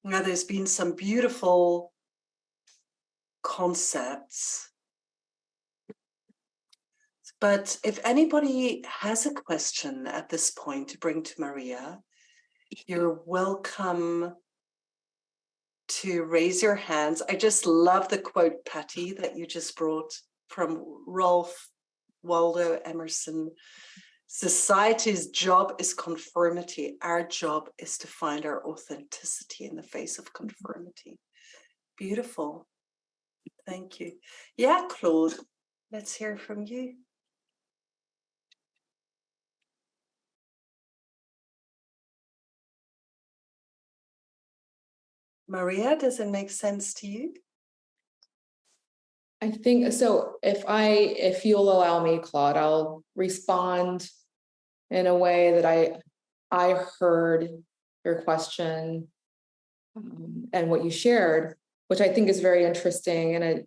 Now, there's been some beautiful concepts, but if anybody has a question at this point to bring to Maria, you're welcome to raise your hands. I just love the quote, Patty, that you just brought from Ralph Waldo Emerson. Society's job is conformity. Our job is to find our authenticity in the face of conformity. Beautiful. Thank you. Yeah, Claude, let's hear from you. Maria, does it make sense to you? I think so. If you'll allow me, Claude, I'll respond in a way that I heard your question and what you shared, which I think is very interesting. And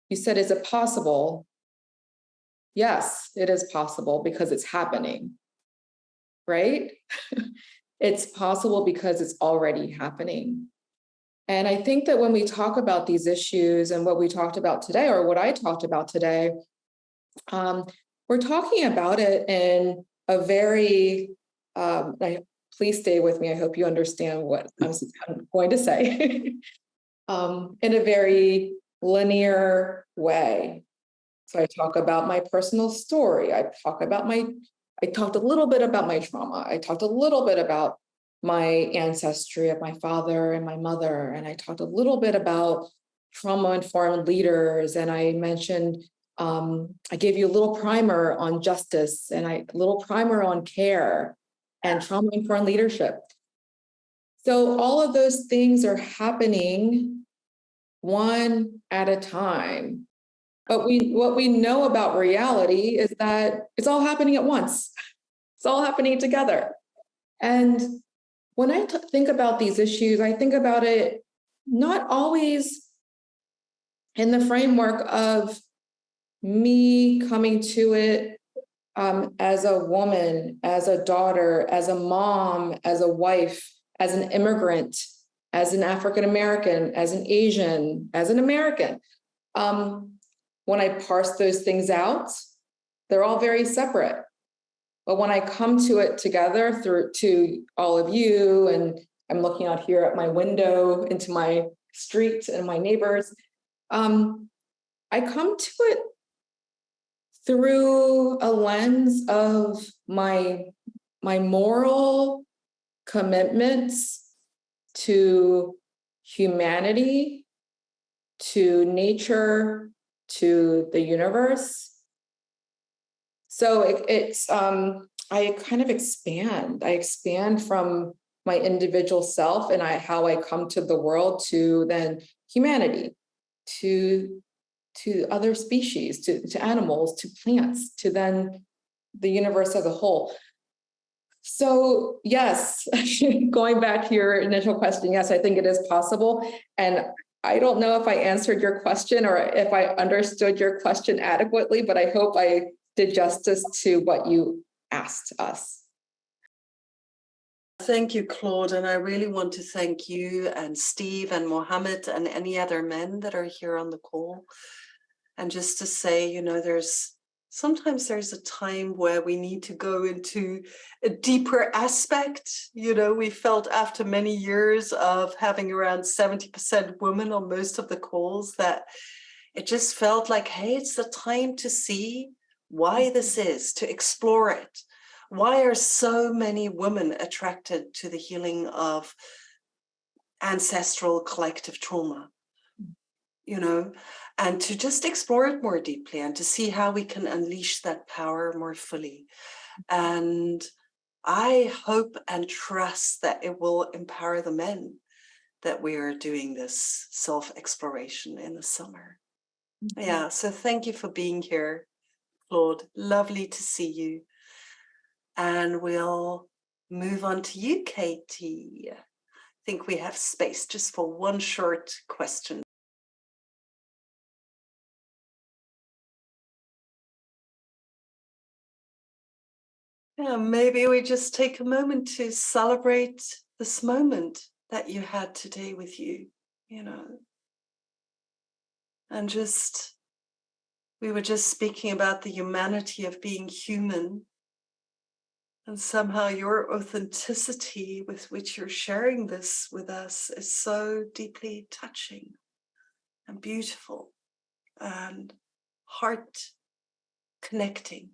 you said, is it possible? Yes, it is possible because it's happening, right? It's possible because it's already happening. And I think that when we talk about these issues and what we talked about today, or what I talked about today, we're talking about it in a very, please stay with me. I hope you understand what I'm going to say, in a very linear way. So I talk about my personal story. I talked a little bit about my trauma. I talked a little bit about my ancestry of my father and my mother. And I talked a little bit about trauma-informed leaders. And I mentioned, I gave you a little primer on justice and a little primer on care and trauma-informed leadership. So all of those things are happening one at a time. But what we know about reality is that it's all happening at once. It's all happening together. And when I think about these issues, I think about it not always in the framework of me coming to it as a woman, as a daughter, as a mom, as a wife, as an immigrant, as an African American, as an Asian, as an American. When I parse those things out, they're all very separate. But when I come to it together to all of you, and I'm looking out here at my window into my street and my neighbors, I come to it through a lens of my moral commitments to humanity, to nature, to the universe. So I kind of expand. I expand from my individual self and how I come to the world, to then humanity, to other species, to animals, to plants, to then the universe as a whole. So yes, going back to your initial question, yes, I think it is possible. And I don't know if I answered your question or if I understood your question adequately, but I hope I did justice to what you asked us. Thank you, Claude. And I really want to thank you and Steve and Mohammed and any other men that are here on the call. And just to say, you know, sometimes there's a time where we need to go into a deeper aspect. You know, we felt after many years of having around 70% women on most of the calls that it just felt like, hey, it's the time to see why this is, to explore it. Why are so many women attracted to the healing of ancestral collective trauma? You know, and to just explore it more deeply and to see how we can unleash that power more fully. And I hope and trust that it will empower the men that we are doing this self-exploration in the summer. Yeah, so thank you for being here, Claude. Lovely to see you. And we'll move on to you, Katie. I think we have space just for one short question. Yeah, maybe we just take a moment to celebrate this moment that you had today with you, you know, and we were just speaking about the humanity of being human, and somehow your authenticity with which you're sharing this with us is so deeply touching and beautiful and heart connecting.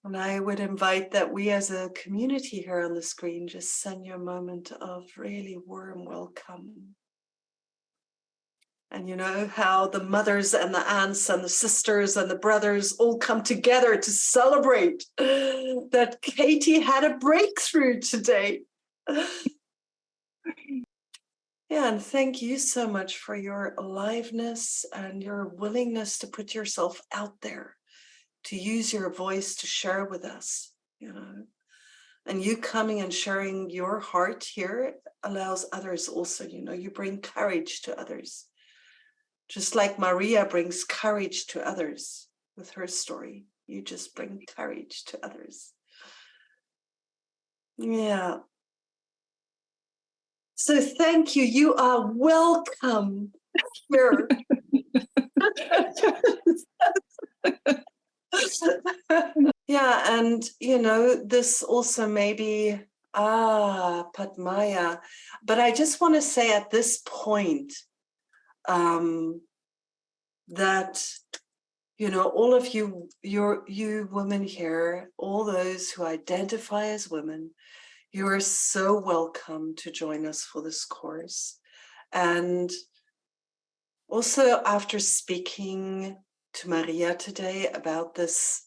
And I would invite that we as a community here on the screen just send you a moment of really warm welcome. And you know how the mothers and the aunts and the sisters and the brothers all come together to celebrate that Katie had a breakthrough today. Yeah, and thank you so much for your aliveness and your willingness to put yourself out there, to use your voice to share with us, you know. And you coming and sharing your heart here allows others also, you know, you bring courage to others. Just like Maria brings courage to others with her story, you just bring courage to others. Yeah. So thank you. You are welcome here. Yeah, and you know, this also maybe, Padmaya, but I just want to say at this point that, you know, all of you, you women here, all those who identify as women, you are so welcome to join us for this course. And also after speaking to Maria today about this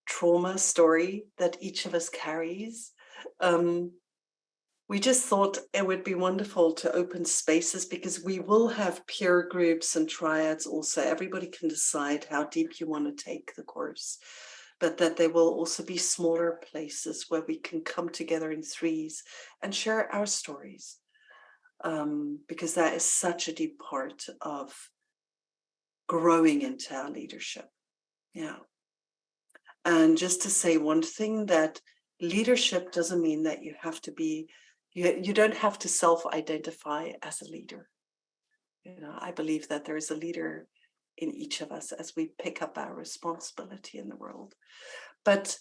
trauma story that each of us carries, we just thought it would be wonderful to open spaces, because we will have peer groups and triads also. Everybody can decide how deep you want to take the course, but that there will also be smaller places where we can come together in threes and share our stories, because that is such a deep part of growing into our leadership. Yeah. And just to say one thing, that leadership doesn't mean that you have to be, you don't have to self-identify as a leader. You know, I believe that there is a leader in each of us as we pick up our responsibility in the world. But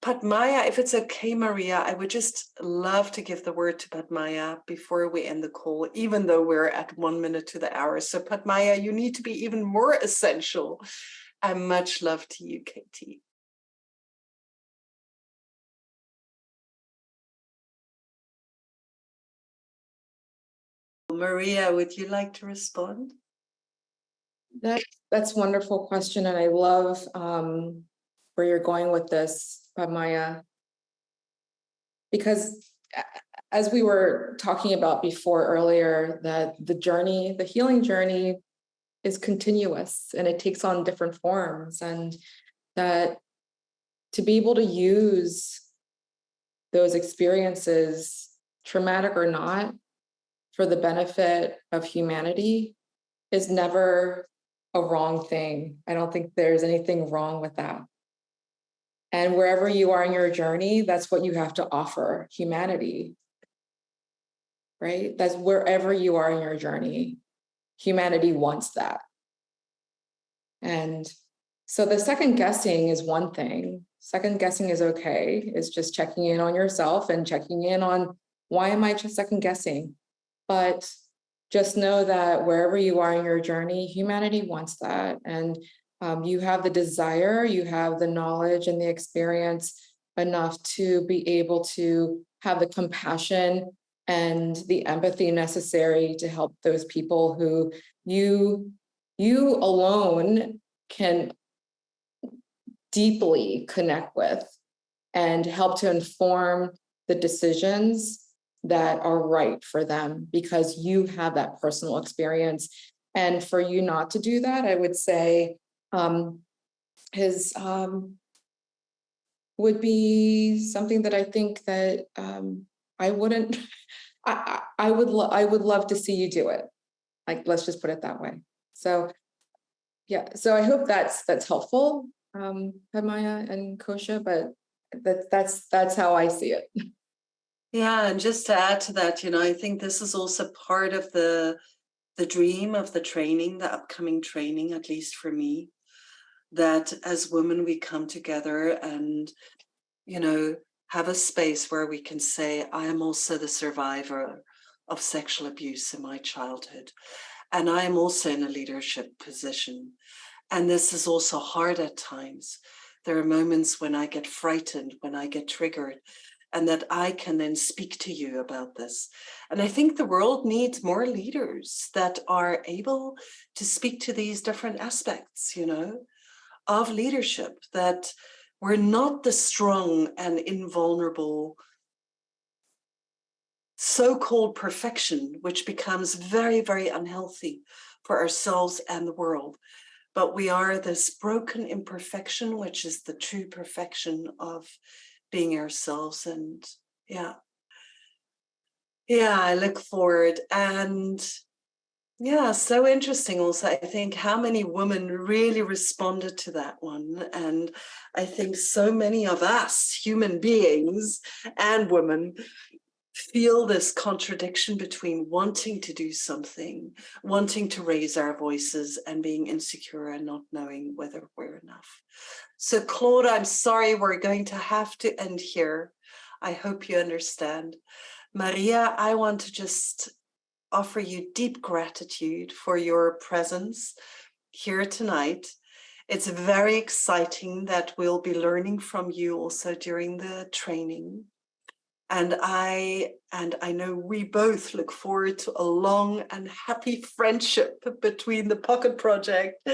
Padmaya, if it's okay, Maria, I would just love to give the word to Padmaya before we end the call, even though we're at 1 minute to the hour. So Padmaya, you need to be even more essential. And much love to you, Katie. Maria, would you like to respond? That's a wonderful question, and I love where you're going with this, Maya, because as we were talking about before earlier, that the journey, the healing journey, is continuous and it takes on different forms, and that to be able to use those experiences, traumatic or not, for the benefit of humanity is never a wrong thing. I don't think there's anything wrong with that. And wherever you are in your journey, that's what you have to offer humanity, right? That's wherever you are in your journey. Humanity wants that. And so the second guessing is one thing. Second guessing is okay. It's just checking in on yourself and checking in on, why am I just second guessing? But just know that wherever you are in your journey, humanity wants that. And you have the desire, you have the knowledge and the experience enough to be able to have the compassion and the empathy necessary to help those people who you alone can deeply connect with and help to inform the decisions that are right for them, because you have that personal experience. And for you not to do that, I would say his would be something that I think that I wouldn't, I would love to see you do it. Like, let's just put it that way. So yeah, so I hope that's helpful, Padmaya and Kosha, but that's how I see it. Yeah, and just to add to that, I think this is also part of the dream of the training, the upcoming training, at least for me, that as women we come together and, have a space where we can say, I am also the survivor of sexual abuse in my childhood. And I am also in a leadership position. And this is also hard at times. There are moments when I get frightened, when I get triggered, and that I can then speak to you about this. And I think the world needs more leaders that are able to speak to these different aspects, of leadership, that we're not the strong and invulnerable so-called perfection, which becomes very, very unhealthy for ourselves and the world. But we are this broken imperfection, which is the true perfection of being ourselves. And yeah, I look forward. And yeah, so interesting also, I think, how many women really responded to that one. And I think so many of us, human beings and women, feel this contradiction between wanting to do something, wanting to raise our voices, and being insecure and not knowing whether we're enough. So Claude, I'm sorry, we're going to have to end here. I hope you understand. Maria, I want to just offer you deep gratitude for your presence here tonight. It's very exciting that we'll be learning from you also during the training. And I know we both look forward to a long and happy friendship between the Pocket Project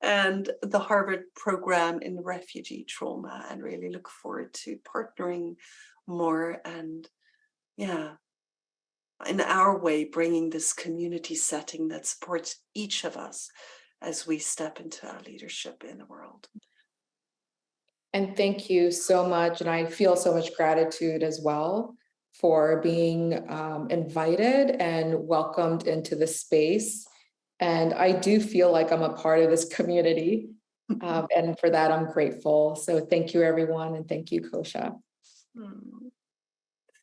and the Harvard program in refugee trauma, and really look forward to partnering more and, yeah, in our way, bringing this community setting that supports each of us as we step into our leadership in the world. And thank you so much. And I feel so much gratitude as well for being invited and welcomed into the space. And I do feel like I'm a part of this community. And for that, I'm grateful. So thank you, everyone. And thank you, Kosha.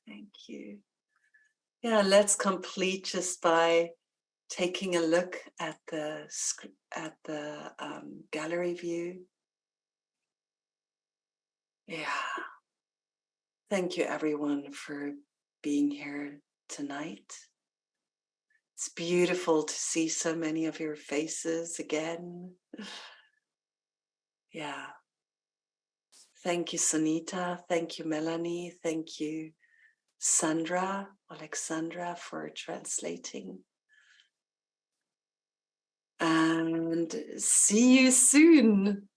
Thank you. Yeah, let's complete just by taking a look at the gallery view. Yeah. Thank you, everyone, for being here tonight. It's beautiful to see so many of your faces again. Yeah. Thank you, Sunita. Thank you, Melanie. Thank you, Alexandra, for translating. And see you soon.